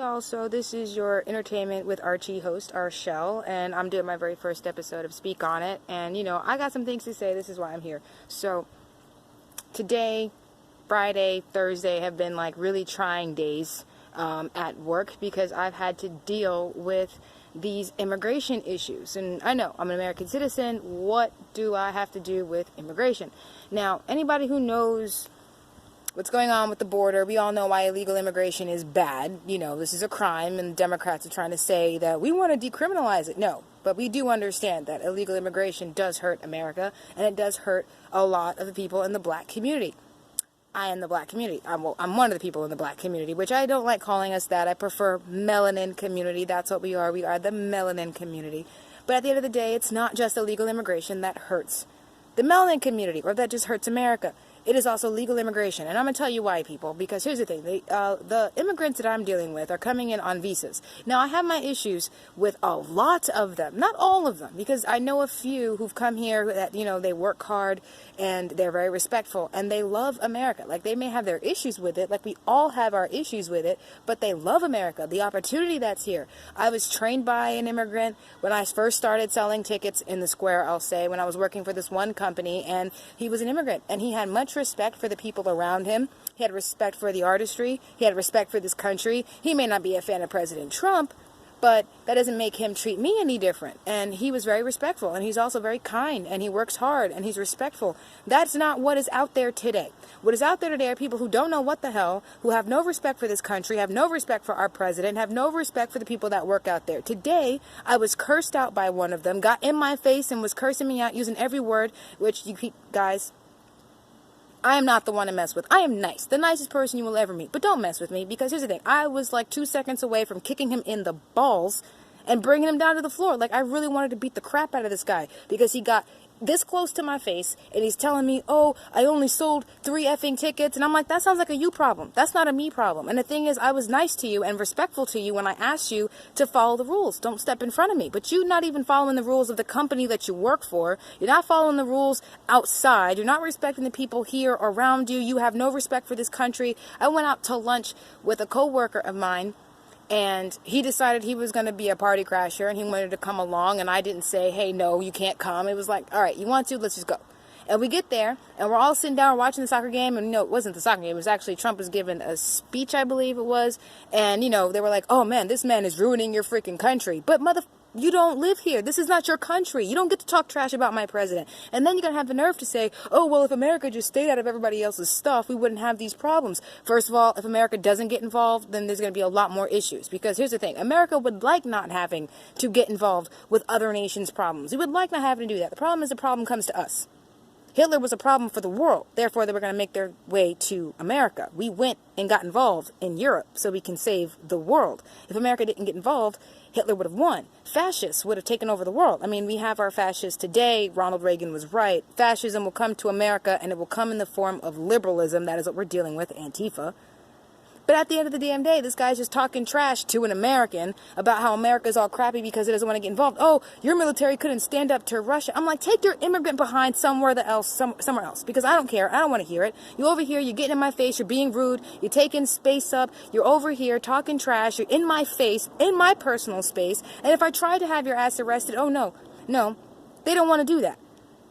Y'all, so this is your Entertainment with Archie host, Arshel, and I'm doing my very first episode of Speak On It, and I got some things to say. This is why I'm here. So today, Friday, Thursday have been like really trying days at work because I've had to deal with these immigration issues. And I know I'm an American citizen. What do I have to do with immigration? Now, anybody who knows what's going on with the border, we all know why illegal immigration is bad. This is a crime, and Democrats are trying to say that we want to decriminalize it. No, but we do understand that illegal immigration does hurt America, and it does hurt a lot of the people in the black community. I am the black community. I'm one of the people in the black community, which I don't like calling us that. I prefer melanin community. That's what we are. We are the melanin community. But at the end of the day, it's not just illegal immigration that hurts the melanin community, or that just hurts America. It is also legal immigration. And I'm going to tell you why, people. Because here's the thing. The immigrants that I'm dealing with are coming in on visas. Now, I have my issues with a lot of them. Not all of them. Because I know a few who've come here that, they work hard and they're very respectful. And they love America. Like, they may have their issues with it. Like, we all have our issues with it. But they love America. The opportunity that's here. I was trained by an immigrant when I first started selling tickets in the square, I'll say, when I was working for this one company. And he was an immigrant. And he had much respect for the people around him. He had respect for the artistry. He had respect for this country. He may not be a fan of President Trump, but that doesn't make him treat me any different. And he was very respectful, and he's also very kind, and he works hard, and he's respectful. That's not what is out there today. What is out there today are people who don't know what the hell, who have no respect for this country, have no respect for our president, have no respect for the people that work out there. Today, I was cursed out by one of them, got in my face and was cursing me out using every word, which you guys, I am not the one to mess with. I am nice. The nicest person you will ever meet. But don't mess with me, because here's the thing. I was like 2 seconds away from kicking him in the balls and bringing him down to the floor. Like, I really wanted to beat the crap out of this guy because he got this close to my face and he's telling me, oh, I only sold 3 effing tickets. And I'm like, that sounds like a you problem. That's not a me problem. And the thing is, I was nice to you and respectful to you when I asked you to follow the rules. Don't step in front of me. But you're not even following the rules of the company that you work for. You're not following the rules outside. You're not respecting the people here around you. You have no respect for this country. I went out to lunch with a coworker of mine, and he decided he was going to be a party crasher, and he wanted to come along, and I didn't say, hey, no, you can't come. It was like, all right, you want to? Let's just go. And we get there, and we're all sitting down watching the soccer game, and it wasn't the soccer game. It was actually Trump was giving a speech, I believe it was, and, they were like, oh, man, this man is ruining your freaking country. But you don't live here. This is not your country. You don't get to talk trash about my president. And then you're going to have the nerve to say, oh, well, if America just stayed out of everybody else's stuff, we wouldn't have these problems. First of all, if America doesn't get involved, then there's going to be a lot more issues. Because here's the thing. America would like not having to get involved with other nations' problems. We would like not having to do that. The problem is the problem comes to us. Hitler was a problem for the world. Therefore, they were going to make their way to America. We went and got involved in Europe so we can save the world. If America didn't get involved, Hitler would have won. Fascists would have taken over the world. I mean, we have our fascists today. Ronald Reagan was right. Fascism will come to America, and it will come in the form of liberalism. That is what we're dealing with, Antifa. But at the end of the damn day, this guy's just talking trash to an American about how America's all crappy because it doesn't want to get involved. Oh, your military couldn't stand up to Russia. I'm like, take your immigrant behind somewhere else, because I don't care. I don't want to hear it. You over here, you're getting in my face, you're being rude, you're taking space up, you're over here talking trash, you're in my face, in my personal space, and if I try to have your ass arrested, oh no, they don't want to do that.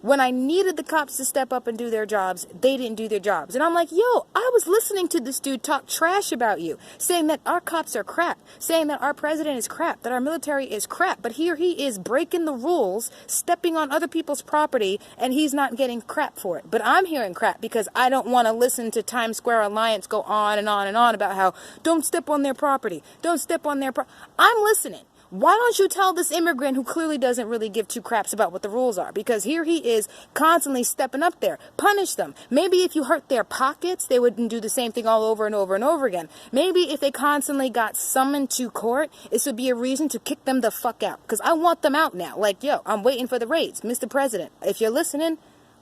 When I needed the cops to step up and do their jobs, they didn't do their jobs. And I'm like, yo, I was listening to this dude talk trash about you, saying that our cops are crap, saying that our president is crap, that our military is crap. But here he is breaking the rules, stepping on other people's property, and he's not getting crap for it. But I'm hearing crap because I don't want to listen to Times Square Alliance go on and on and on about how don't step on their property, don't step on their property. I'm listening. Why don't you tell this immigrant who clearly doesn't really give two craps about what the rules are? Because here he is constantly stepping up there. Punish them. Maybe if you hurt their pockets, they wouldn't do the same thing all over and over and over again. Maybe if they constantly got summoned to court, this would be a reason to kick them the fuck out. Because I want them out now. Like, yo, I'm waiting for the raids. Mr. President, if you're listening,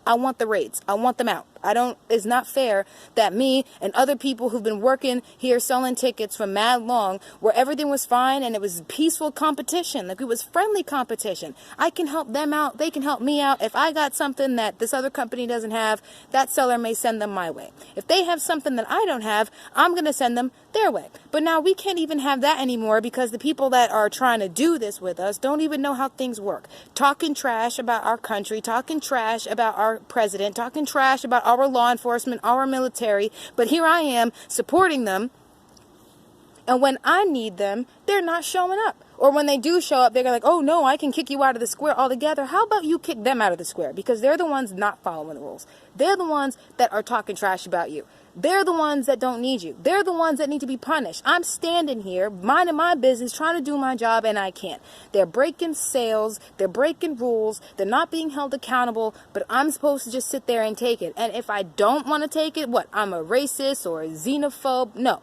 I want the raids. I want them out. It's not fair that me and other people who've been working here selling tickets for mad long, where everything was fine and it was peaceful competition, like it was friendly competition. I can help them out, they can help me out. If I got something that this other company doesn't have, that seller may send them my way. If they have something that I don't have, I'm going to send them their way. But now we can't even have that anymore because the people that are trying to do this with us don't even know how things work. Talking trash about our country, talking trash about our president, talking trash about our law enforcement, our military. But here I am supporting them. And when I need them, they're not showing up. Or when they do show up, they're like, oh no, I can kick you out of the square altogether. How about you kick them out of the square? Because they're the ones not following the rules. They're the ones that are talking trash about you. They're the ones that don't need you. They're the ones that need to be punished. I'm standing here, minding my business, trying to do my job, and I can't. They're breaking sales. They're breaking rules. They're not being held accountable, but I'm supposed to just sit there and take it. And if I don't want to take it, what? I'm a racist or a xenophobe? No.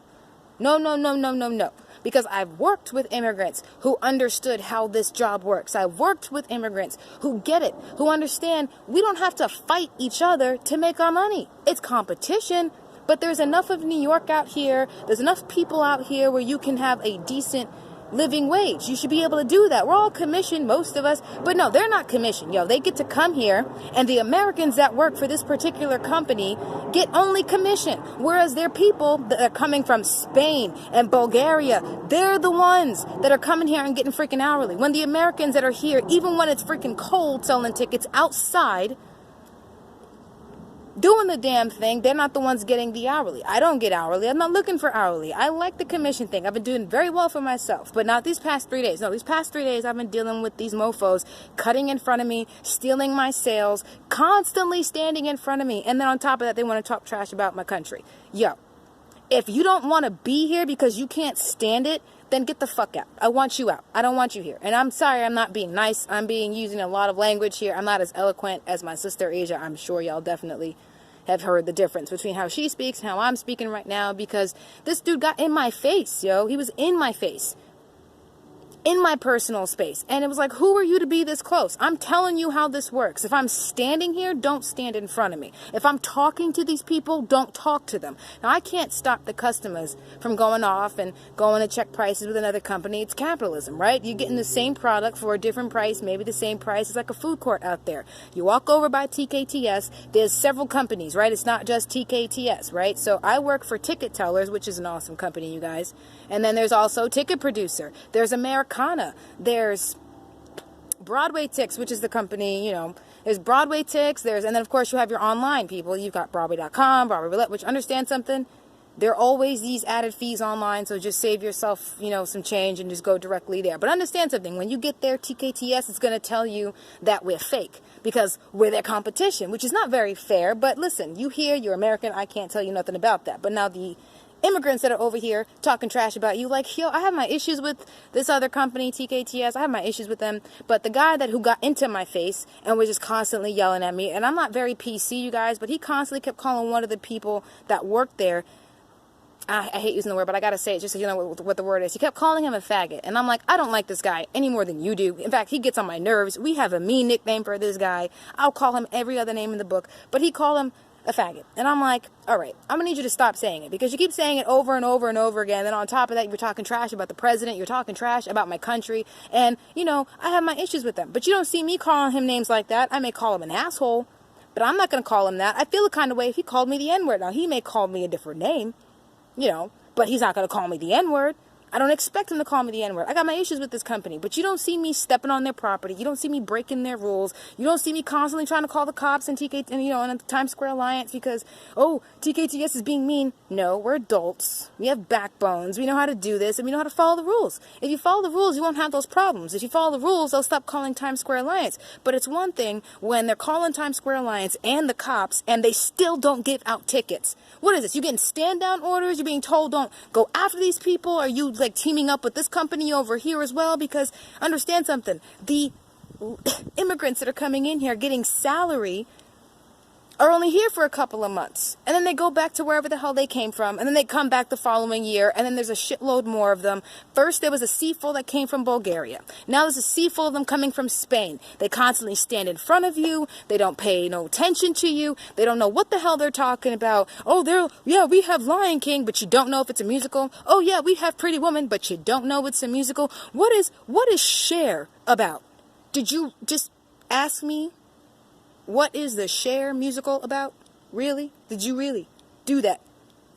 No, no, no, no, no, no. Because I've worked with immigrants who understood how this job works. I've worked with immigrants who get it, who understand we don't have to fight each other to make our money. It's competition, but there's enough of New York out here. There's enough people out here where you can have a decent living wage. You should be able to do that. We're all commissioned, most of us, but no, they're not commissioned. They get to come here, and the Americans that work for this particular company get only commission, whereas they're people that are coming from Spain and Bulgaria. They're the ones that are coming here and getting freaking hourly. When the Americans that are here, even when it's freaking cold, selling tickets outside, doing the damn thing, they're not the ones getting the hourly. I don't get hourly. I'm not looking for hourly. I like the commission thing. I've been doing very well for myself, but not these past 3 days. No, these past 3 days I've been dealing with these mofos cutting in front of me, stealing my sales, constantly standing in front of me. And then on top of that, they want to talk trash about my country. If you don't want to be here because you can't stand it, then get the fuck out. I want you out. I don't want you here. And I'm sorry, I'm not being nice. I'm using a lot of language here. I'm not as eloquent as my sister Asia. I'm sure y'all definitely have heard the difference between how she speaks and how I'm speaking right now, because this dude got in my face, He was in my face. In my personal space. And it was like, who are you to be this close? I'm telling you how this works. If I'm standing here, don't stand in front of me. If I'm talking to these people, don't talk to them. Now, I can't stop the customers from going off and going to check prices with another company. It's capitalism, right? You're getting the same product for a different price, maybe the same price. It's like a food court out there. You walk over by TKTS, there's several companies, right? It's not just TKTS, right? So I work for Ticket Tellers, which is an awesome company, you guys. And then there's also Ticket Producer. There's Americana. There's Broadway Tix, which is the company, there's Broadway Tix. And then, of course, you have your online people. You've got Broadway.com, Broadway Roulette, which, understand something? There are always these added fees online, so just save yourself, some change and just go directly there. But understand something. When you get there, TKTS is going to tell you that we're fake because we're their competition, which is not very fair. But listen, you're American. I can't tell you nothing about that. But now the immigrants that are over here talking trash about you, like, I have my issues with this other company, TKTS. I have my issues with them. But the guy who got into my face and was just constantly yelling at me, and I'm not very PC, you guys, but he constantly kept calling one of the people that worked there, I hate using the word, but I gotta say it just so you know what the word is. He kept calling him a faggot. And I'm like, I don't like this guy any more than you do. In fact, he gets on my nerves. We have a mean nickname for this guy. I'll call him every other name in the book, but he called him a faggot. And I'm like, all right, I'm gonna need you to stop saying it, because you keep saying it over and over and over again. Then on top of that, you're talking trash about the president. You're talking trash about my country. And, I have my issues with them. But you don't see me calling him names like that. I may call him an asshole, but I'm not gonna call him that. I feel the kind of way if he called me the N-word. Now, he may call me a different name, but he's not going to call me the N-word. I don't expect him to call me the N-word. I got my issues with this company, but you don't see me stepping on their property. You don't see me breaking their rules. You don't see me constantly trying to call the cops and and the Times Square Alliance because, TKTS is being mean. No, we're adults. We have backbones. We know how to do this, and we know how to follow the rules. If you follow the rules, you won't have those problems. If you follow the rules, they'll stop calling Times Square Alliance. But it's one thing when they're calling Times Square Alliance and the cops, and they still don't give out tickets. What is this? You're getting stand-down orders? You're being told don't go after these people? Are you teaming up with this company over here as well? Because understand something, the immigrants that are coming in here getting salary are only here for a couple of months, and then they go back to wherever the hell they came from, and then they come back the following year, and then there's a shitload more of them. First there was a sea full that came from Bulgaria. Now there's a sea full of them coming from Spain. They constantly stand in front of you. They don't pay no attention to you. They don't know what the hell they're talking about. Oh, yeah, we have Lion King, but you don't know if it's a musical. Oh yeah, we have Pretty Woman, but you don't know it's a musical. What is Cher about? Did you just ask me? What is the Cher musical about? Really? Did you really do that?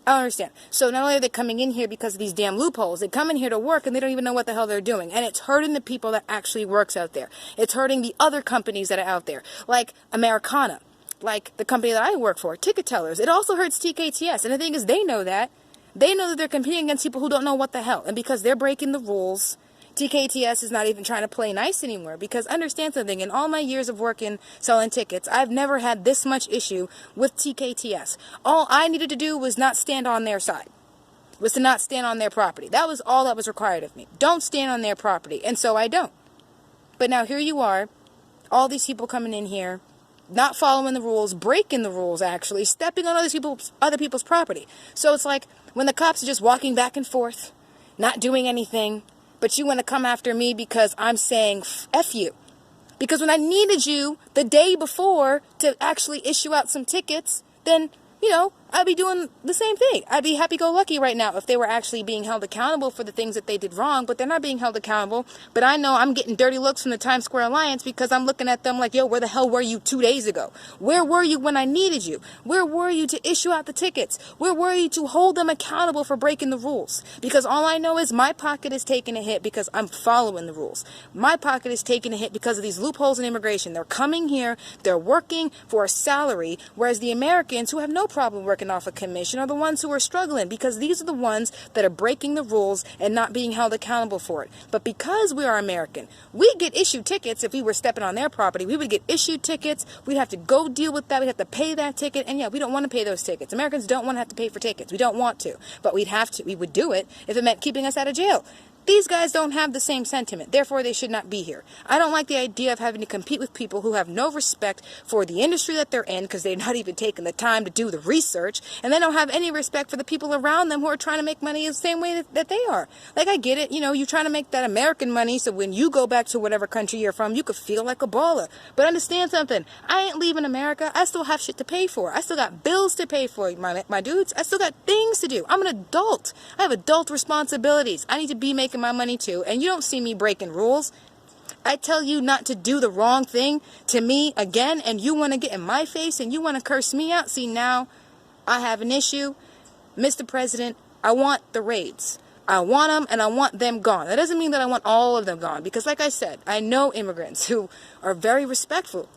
I don't understand. So not only are they coming in here because of these damn loopholes, they come in here to work and they don't even know what the hell they're doing. And it's hurting the people that actually works out there. It's hurting the other companies that are out there, like Americana, like the company that I work for, Ticket Tellers. It also hurts TKTS. And the thing is, they know that. They know that they're competing against people who don't know what the hell. And because they're breaking the rules, TKTS is not even trying to play nice anymore. Because understand something, in all my years of working selling tickets, I've never had this much issue with TKTS. All I needed to do was not stand on their side. Was to not stand on their property. That was all that was required of me. Don't stand on their property. And so I don't. But now here you are, all these people coming in here, not following the rules, breaking the rules actually, stepping on other people's property. So it's like when the cops are just walking back and forth, not doing anything, but you want to come after me because I'm saying F you. Because when I needed you the day before to actually issue out some tickets, then, you know, I'd be doing the same thing. I'd be happy-go-lucky right now if they were actually being held accountable for the things that they did wrong, but they're not being held accountable. But I know I'm getting dirty looks from the Times Square Alliance because I'm looking at them like, yo, where the hell were you 2 days ago? Where were you when I needed you? Where were you to issue out the tickets? Where were you to hold them accountable for breaking the rules? Because all I know is my pocket is taking a hit because I'm following the rules. My pocket is taking a hit because of these loopholes in immigration. They're coming here, they're working for a salary, whereas the Americans who have no problem working off a commission are the ones who are struggling because these are the ones that are breaking the rules and not being held accountable for it. But because we are American, we get issued tickets. If we were stepping on their property, we would get issued tickets. We'd have to go deal with that. We'd have to pay that ticket. And yeah, we don't want to pay those tickets. Americans don't want to have to pay for tickets. We don't want to, but we'd have to. We would do it if it meant keeping us out of jail. These guys don't have the same sentiment. Therefore, they should not be here. I don't like the idea of having to compete with people who have no respect for the industry that they're in because they're not even taking the time to do the research, and they don't have any respect for the people around them who are trying to make money the same way that they are. Like, I get it. You know, you're trying to make that American money so when you go back to whatever country you're from, you could feel like a baller. But understand something. I ain't leaving America. I still have shit to pay for. I still got bills to pay for, my dudes. I still got things to do. I'm an adult. I have adult responsibilities. I need to be making my money too, and you don't see me breaking rules. I tell you not to do the wrong thing to me again, and you want to get in my face and you want to curse me out. See, now I have an issue. Mr. President, I want the raids. I want them, and I want them gone. That doesn't mean that I want all of them gone, because like I said, I know immigrants who are very respectful.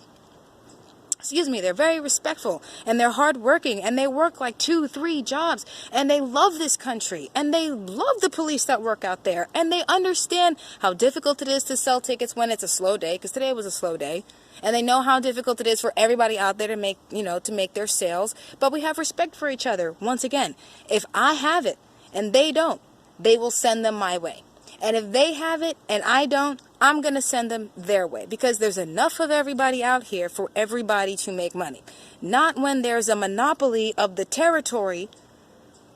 They're very respectful, and they're hardworking, and they work like 2-3 jobs, and they love this country, and they love the police that work out there, and they understand how difficult it is to sell tickets when it's a slow day, because today was a slow day, and they know how difficult it is for everybody out there to make their sales, but we have respect for each other. Once again, if I have it, and they don't, they will send them my way. And if they have it and I don't, I'm going to send them their way. Because there's enough of everybody out here for everybody to make money. Not when there's a monopoly of the territory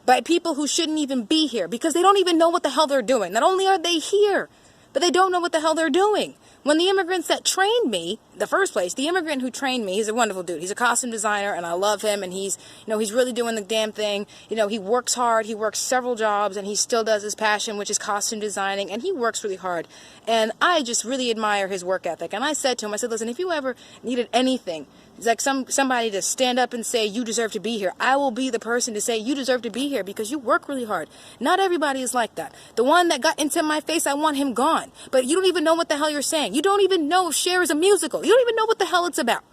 by people who shouldn't even be here. Because they don't even know what the hell they're doing. Not only are they here, but they don't know what the hell they're doing. When the immigrants that trained me, the first place, the immigrant who trained me, he's a wonderful dude. He's a costume designer, and I love him, and he's really doing the damn thing. He works hard, he works several jobs, and he still does his passion, which is costume designing, and he works really hard. And I just really admire his work ethic. And I said to him, listen, if you ever needed anything, it's like somebody to stand up and say, you deserve to be here. I will be the person to say, you deserve to be here because you work really hard. Not everybody is like that. The one that got into my face, I want him gone. But you don't even know what the hell you're saying. You don't even know if Cher is a musical. You don't even know what the hell it's about.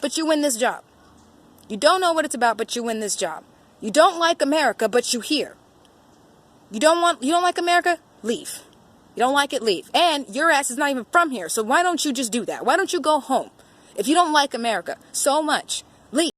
But you win this job. You don't know what it's about, but you win this job. You don't like America, but you here. You don't like America? Leave. You don't like it? Leave. And your ass is not even from here. So why don't you just do that? Why don't you go home? If you don't like America so much, leave.